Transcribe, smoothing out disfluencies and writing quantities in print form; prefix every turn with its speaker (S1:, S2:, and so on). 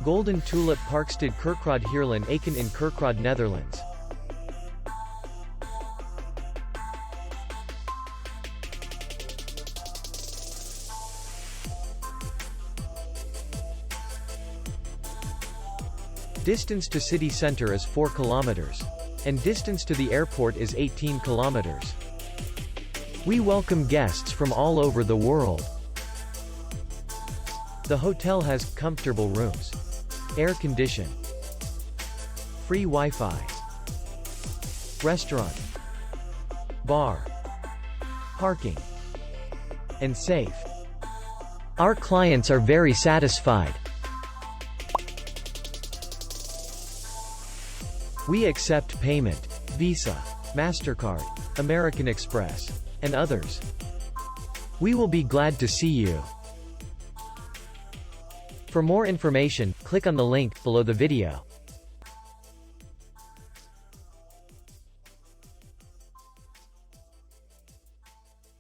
S1: Golden Tulip Parkstad Kerkrade Heerlen Aken in Kerkrade, Netherlands. Distance to city center is 4 kilometers. And distance to the airport is 18 kilometers. We welcome guests from all over the world. The hotel has comfortable rooms, air condition, free Wi-Fi, restaurant, bar, parking, and safe. Our clients are very satisfied. We accept payment, Visa, MasterCard, American Express, and others. We will be glad to see you. For more information, click on the link below the video.